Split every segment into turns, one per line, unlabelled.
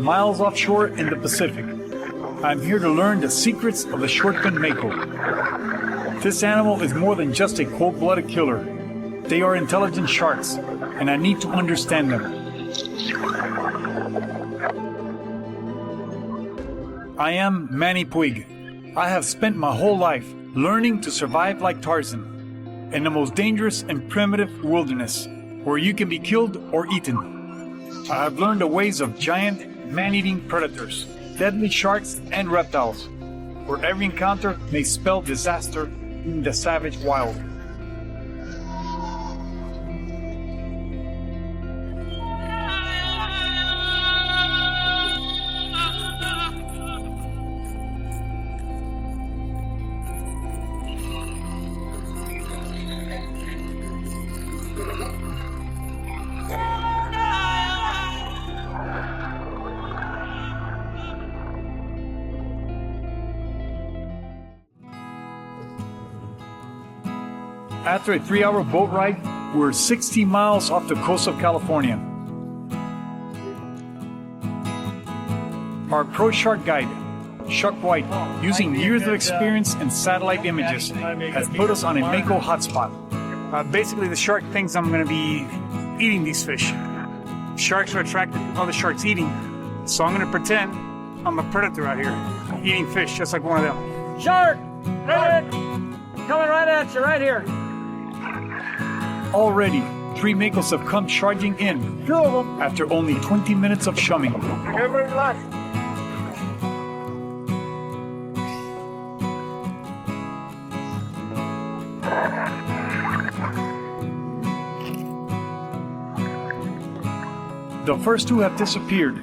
miles offshore in the Pacific. I'm here to learn the secrets of the short-fin mako. This animal is more than just a cold-blooded killer. They are intelligent sharks, and I need to understand them. I am Manny Puig. I have spent my whole life learning to survive like Tarzan in the most dangerous and primitive wilderness, where you can be killed or eaten. I have learned the ways of giant, man-eating predators, deadly sharks and reptiles, where every encounter may spell disaster in the savage wild. After a 3-hour boat ride, we're 60 miles off the coast of California. Our pro shark guide, Chuck White, using years of experience and satellite images, has put us on a mako hotspot. Basically, the shark thinks I'm going to be eating these fish. Sharks are attracted to other sharks eating, so I'm going to pretend I'm a predator out here, eating fish just like one of them.
Shark! Right coming right at you, right here.
Already, 3 makos have come charging in
2 of them.
after only 20 minutes of chumming.
Everybody relax.
The first 2 have disappeared,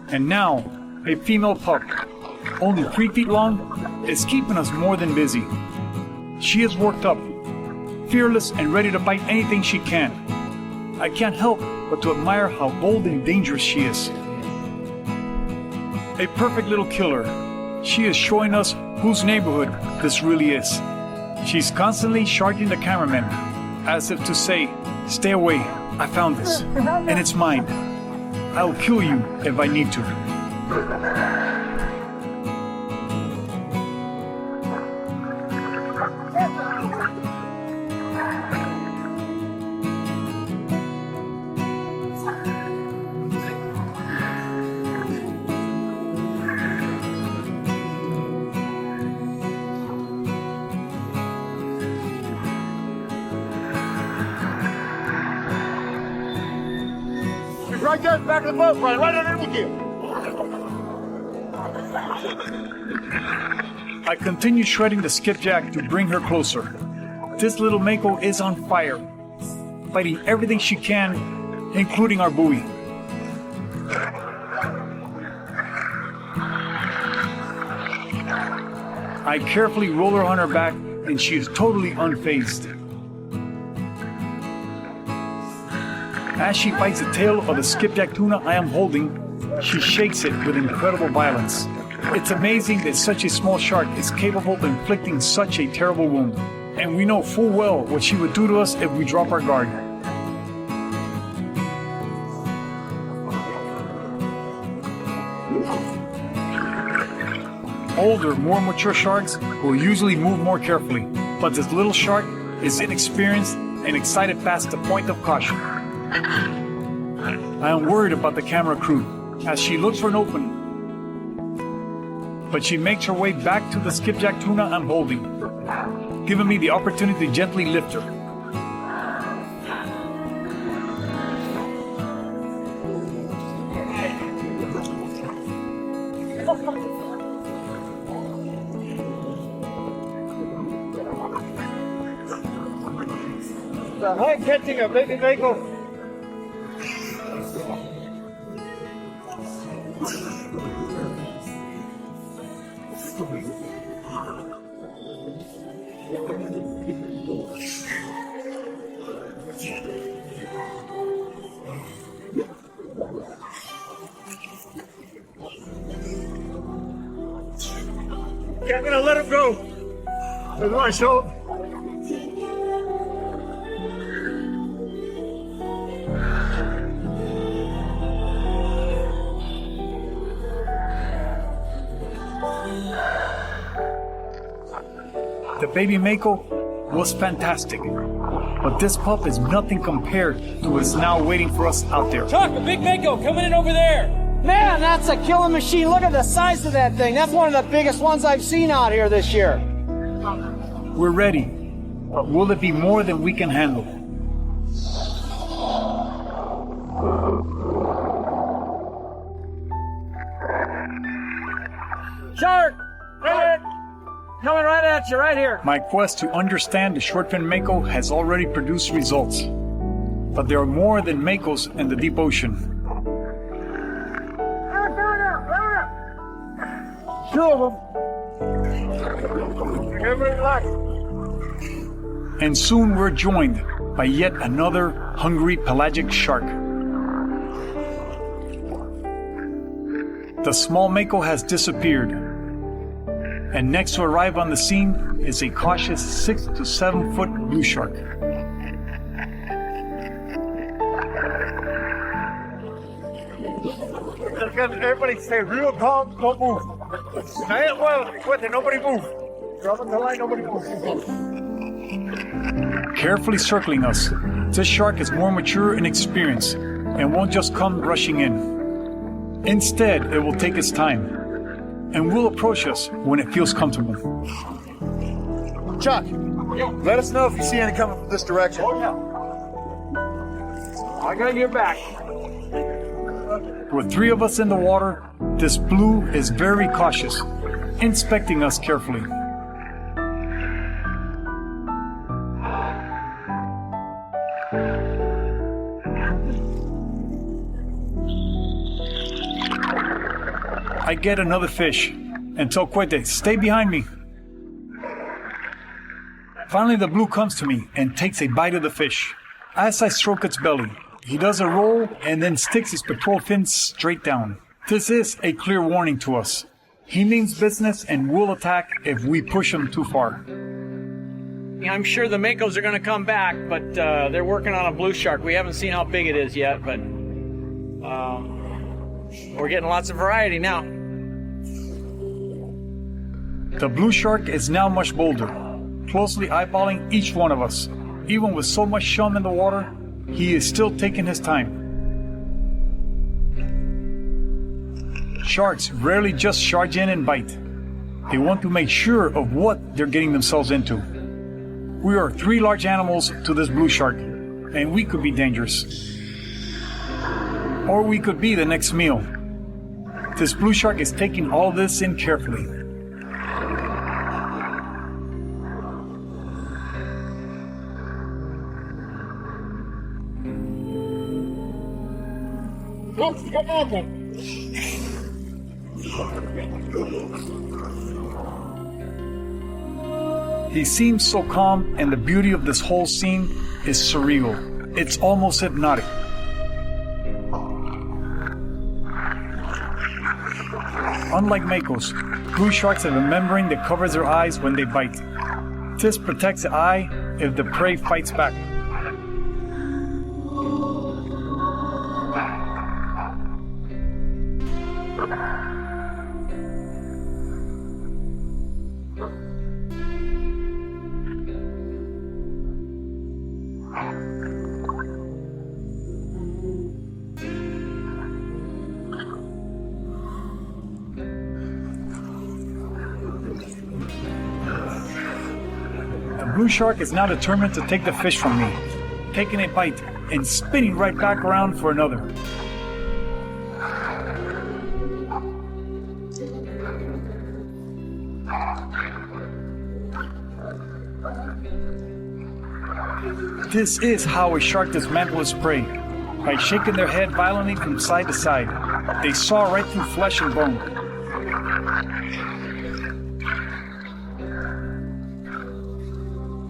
and now a female pup, only 3 feet long, is keeping us more than busy. She is worked up, fearless and ready to bite anything she can. I can't help but to admire how bold and dangerous she is. A perfect little killer. She is showing us whose neighborhood this really is. She's constantly charging the cameraman, as if to say, "Stay away, I found this, and it's mine. I'll kill you if I need to."
Right there at the back of the boat, Brian, right underneath you.
I continue shredding the skipjack to bring her closer. This little mako is on fire, fighting everything she can, including our buoy. I carefully roll her on her back, and she is totally unfazed. As she bites the tail of the skipjack tuna I am holding, she shakes it with incredible violence. It's amazing that such a small shark is capable of inflicting such a terrible wound, and we know full well what she would do to us if we drop our guard. Older, more mature sharks will usually move more carefully, but this little shark is inexperienced and excited past the point of caution. I am worried about the camera crew as she looks for an opening, but she makes her way back to the skipjack tuna I'm holding, giving me the opportunity to gently lift her.
The hand catching a baby mako. I'm gonna let him go. With my shoulder.
The baby Mako was fantastic, but this pup is nothing compared to what is now waiting for us out there.
Chuck, a big Mako coming in over there.
Man, that's a killing machine. Look at the size of that thing. That's one of the biggest ones I've seen out here this year.
We're ready, but will it be more than we can handle?
Shark! Right in. Coming right at you, right here.
My quest to understand the short-fin Mako has already produced results. But there are more than Makos in the deep ocean.
Two of them. Everybody relax.
And soon we're joined by yet another hungry pelagic shark. The small Mako has disappeared. And next to arrive on the scene is a cautious 6 to 7 foot blue shark.
Everybody stay real calm, don't move. Stay it well, quit it, nobody move. Drop it to the line, nobody move.
Carefully circling us, this shark is more mature and experienced and won't just come rushing in. Instead, it will take its time and will approach us when it feels comfortable.
Chuck, let us know if you see any coming from this direction.
Oh, yeah. I got your back.
With 3 of us in the water, this blue is very cautious, inspecting us carefully. I get another fish and tell Quete, stay behind me. Finally, the blue comes to me and takes a bite of the fish. As I stroke its belly, he does a roll and then sticks his pectoral fins straight down. This is a clear warning to us. He means business and will attack if we push him too far.
I'm sure the Makos are going to come back, but they're working on a blue shark. We haven't seen how big it is yet, but we're getting lots of variety now.
The blue shark is now much bolder, closely eyeballing each one of us. Even with so much chum in the water, he is still taking his time. Sharks rarely just charge in and bite. They want to make sure of what they're getting themselves into. We are 3 large animals to this blue shark, and we could be dangerous. Or we could be the next meal. This blue shark is taking all this in carefully.
Come on, then.
He seems so calm, and the beauty of this whole scene is surreal. It's almost hypnotic. Unlike Makos, blue sharks have a membrane that covers their eyes when they bite. This protects the eye if the prey fights back. The blue shark is now determined to take the fish from me, taking a bite and spinning right back around for another. This is how a shark dismantles its prey, by shaking their head violently from side to side. They saw right through flesh and bone.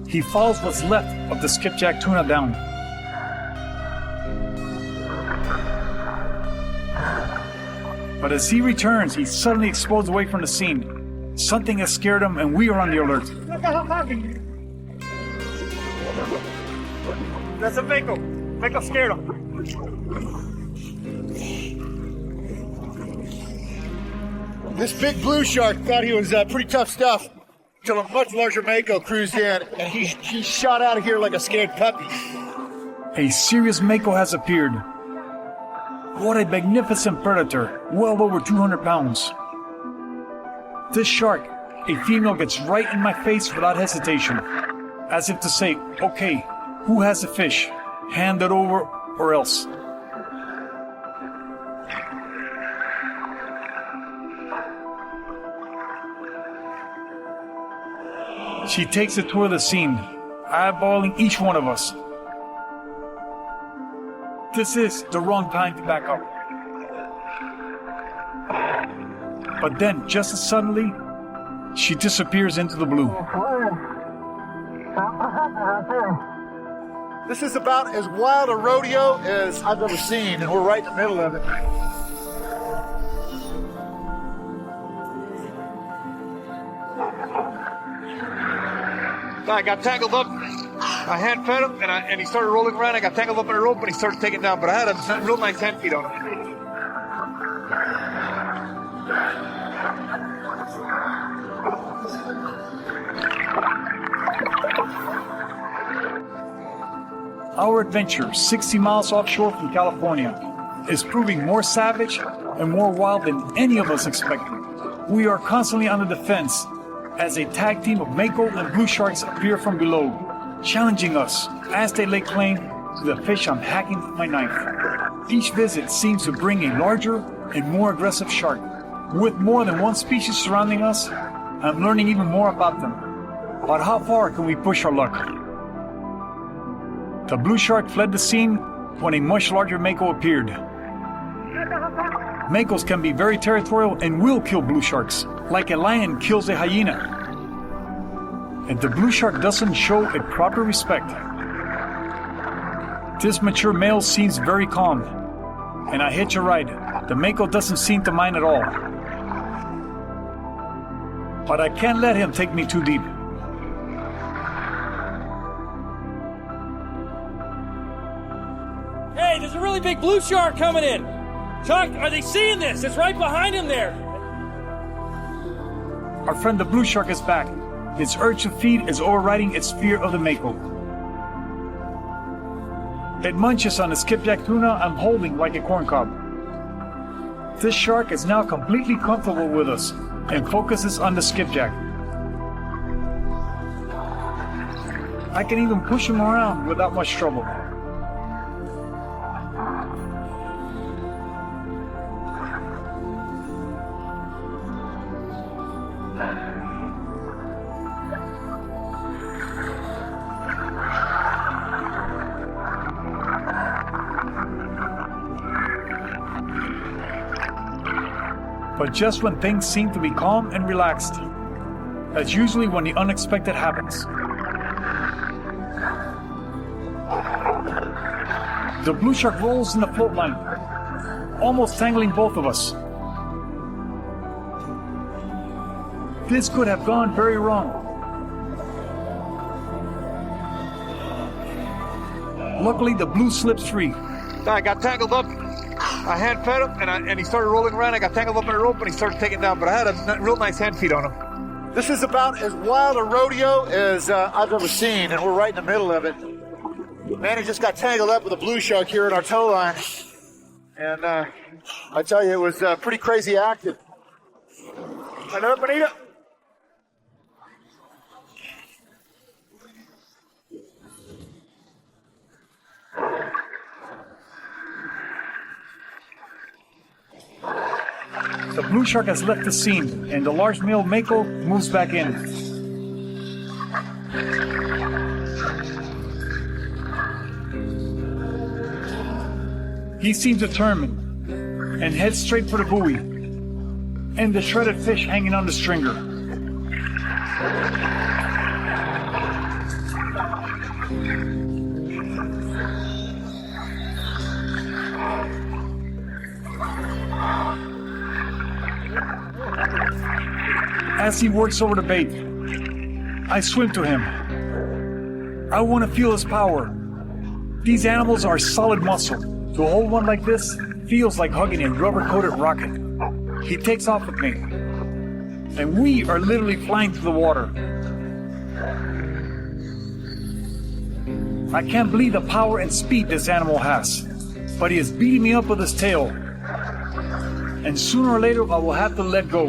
He follows what's left of the skipjack tuna down. But as he returns, he suddenly explodes away from the scene. Something has scared him, and we are on the alert.
That's a Mako. Mako scared him. This big blue shark thought he was pretty tough stuff until a much larger mako cruised in, and he shot out of here like a scared puppy.
A serious mako has appeared. What a magnificent predator, well over 200 pounds. This shark, a female, gets right in my face without hesitation, as if to say, okay, who has the fish? Hand it over or else. She takes a tour of the scene, eyeballing each one of us. This is the wrong time to back up. But then, just as suddenly, she disappears into the blue.
This is about as wild a rodeo as I've ever seen, and we're right in the middle of it. I got tangled up. I hand fed him, and he started rolling around. I got tangled up in a rope, and he started taking down. But I had a real nice hand feed on him.
Our adventure, 60 miles offshore from California, is proving more savage and more wild than any of us expected. We are constantly on the defense as a tag team of mako and blue sharks appear from below, challenging us as they lay claim to the fish I'm hacking with my knife. Each visit seems to bring a larger and more aggressive shark. With more than one species surrounding us, I'm learning even more about them. But how far can we push our luck? The blue shark fled the scene when a much larger mako appeared. Makos can be very territorial and will kill blue sharks, like a lion kills a hyena. And the blue shark doesn't show a proper respect. This mature male seems very calm, and I hitch a ride. The mako doesn't seem to mind at all. But I can't let him take me too deep.
Hey, there's a really big blue shark coming in. Chuck, are they seeing this? It's right behind him there.
Our friend the blue shark is back. Its urge to feed is overriding its fear of the mako. It munches on the skipjack tuna I'm holding like a corncob. This shark is now completely comfortable with us and focuses on the skipjack. I can even push him around without much trouble. But just when things seem to be calm and relaxed, that's usually when the unexpected happens. The blue shark rolls in the float line, almost tangling both of us. This could have gone very wrong. Luckily, the blue slips free.
I got tangled up. I hand fed him, and he started rolling around. I got tangled up in a rope, and he started taking down. But I had a real nice hand feed on him. This is about as wild a rodeo as I've ever seen, and we're right in the middle of it. Man, he just got tangled up with a blue shark here in our tow line. And I tell you, it was pretty crazy action. Another bonita.
The blue shark has left the scene, and the large male mako moves back in. He seems determined and heads straight for the buoy and the shredded fish hanging on the stringer. As he works over the bait, I swim to him. I want to feel his power. These animals are solid muscle. To hold one like this feels like hugging a rubber-coated rocket. He takes off with me, and we are literally flying through the water. I can't believe the power and speed this animal has, but he is beating me up with his tail. And sooner or later I will have to let go.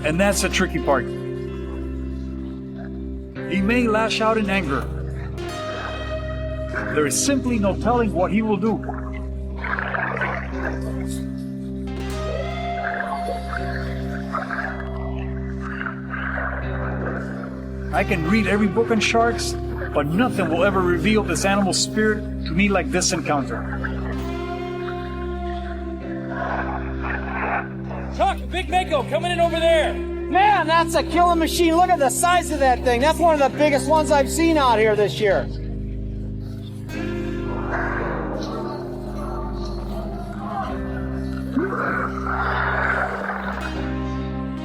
And that's the tricky part. He may lash out in anger. There is simply no telling what he will do. I can read every book on sharks, but nothing will ever reveal this animal's spirit to me like this encounter.
Chuck, a big mako coming in over there.
Man, that's a killing machine. Look at the size of that thing. That's one of the biggest ones I've seen out here this year.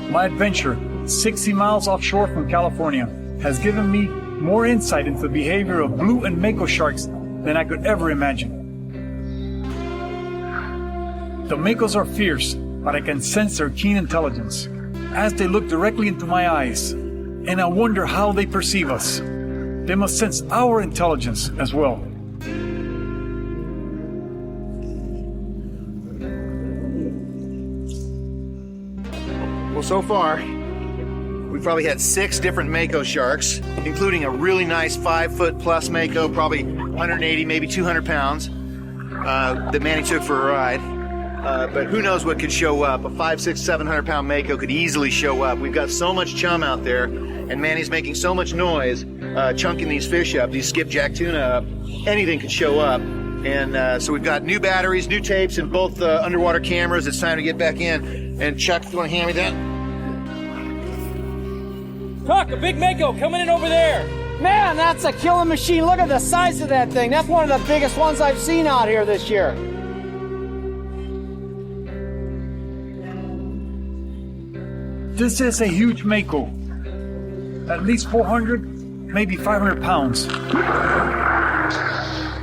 My adventure, 60 miles offshore from California, has given me more insight into the behavior of blue and mako sharks than I could ever imagine. The makos are fierce, but I can sense their keen intelligence as they look directly into my eyes, and I wonder how they perceive us. They must sense our intelligence as well.
Well, so far, we've probably had 6 different mako sharks, including a really nice 5-foot plus mako, probably 180, maybe 200 pounds, that Manny took for a ride. But who knows what could show up. A 500, 600, 700 pound mako could easily show up. We've got so much chum out there, and Manny's making so much noise, chunking these fish up, these skipjack tuna up. Anything could show up. And so we've got new batteries, new tapes, and both underwater cameras. It's time to get back in. And Chuck, you want to hand me that?
Chuck, a big mako coming in over there.
Man, that's a killing machine. Look at the size of that thing. That's one of the biggest ones I've seen out here this year.
This is a huge mako, at least 400, maybe 500 pounds.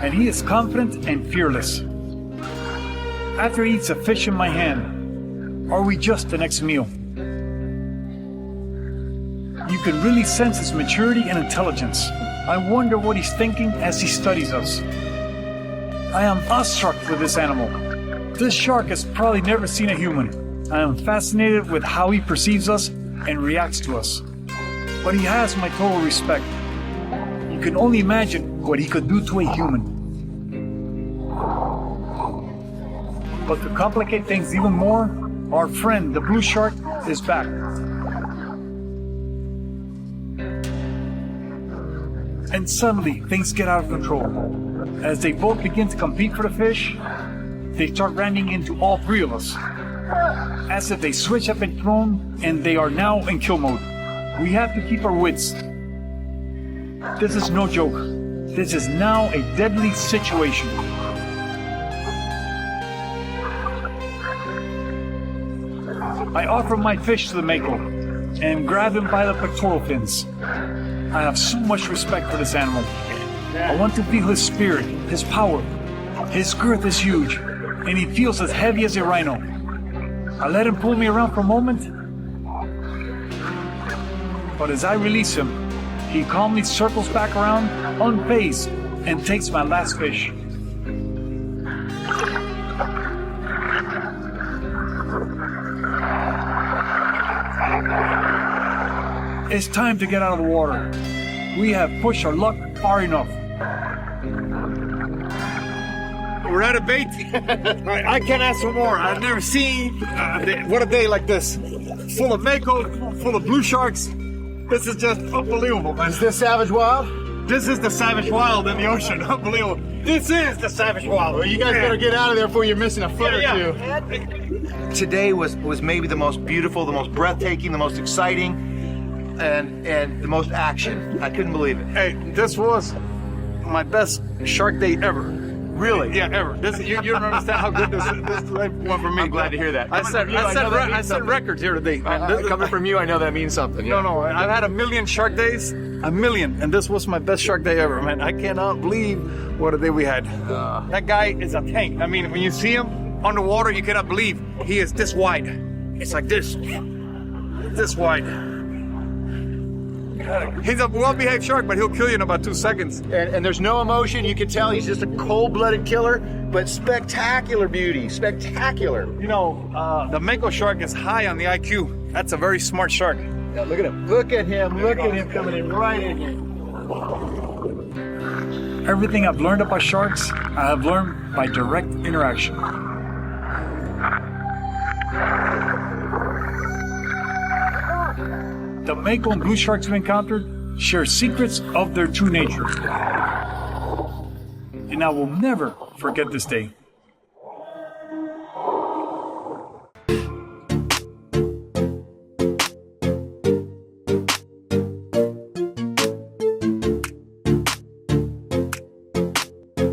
And he is confident and fearless. After he eats a fish in my hand, are we just the next meal? You can really sense his maturity and intelligence. I wonder what he's thinking as he studies us. I am awestruck with this animal. This shark has probably never seen a human. I am fascinated with how he perceives us and reacts to us. But he has my total respect. You can only imagine what he could do to a human. But to complicate things even more, our friend, the blue shark, is back. And suddenly, things get out of control. As they both begin to compete for the fish, they start running into all 3 of us. As if they switch have been thrown and they are now in kill mode. We have to keep our wits. This is no joke. This is now a deadly situation. I offer my fish to the mako and grab him by the pectoral fins. I have so much respect for this animal. I want to feel his spirit, his power. His girth is huge, and he feels as heavy as a rhino. I let him pull me around for a moment, but as I release him, he calmly circles back around, unfazed, and takes my last fish. It's time to get out of the water. We have pushed our luck far enough.
We're out of bait. I can't ask for more. I've never seen what a day like this. Full of mako, full of blue sharks. This is just unbelievable, man.
Is this Savage Wild?
This is the savage wild in the ocean. Unbelievable. This is the savage wild.
Well, you guys better get out of there before you're missing a foot or two. Today was maybe the most beautiful, the most breathtaking, the most exciting, and the most action. I couldn't believe it.
Hey, this was my best shark day ever.
Really?
Yeah, ever. You don't understand how good this one for me.
I'm glad to hear that.
I set records here today.
Coming from you, I know that means something. Yeah.
No, I've had 1,000,000 shark days, 1,000,000, and this was my best shark day ever, man. I cannot believe what a day we had. That guy is a tank. I mean, when you see him underwater, you cannot believe he is this wide. It's like this. this wide. He's a well-behaved shark, but he'll kill you in about 2 seconds.
And there's no emotion. You can tell he's just a cold-blooded killer, but spectacular beauty, spectacular.
You know, the mako shark is high on the IQ. That's a very smart shark.
Yeah, look at him. Look at him. Look at him coming in right in here.
Everything I've learned about sharks, I have learned by direct interaction. The mako and blue sharks we encountered share secrets of their true nature. And I will never forget this day.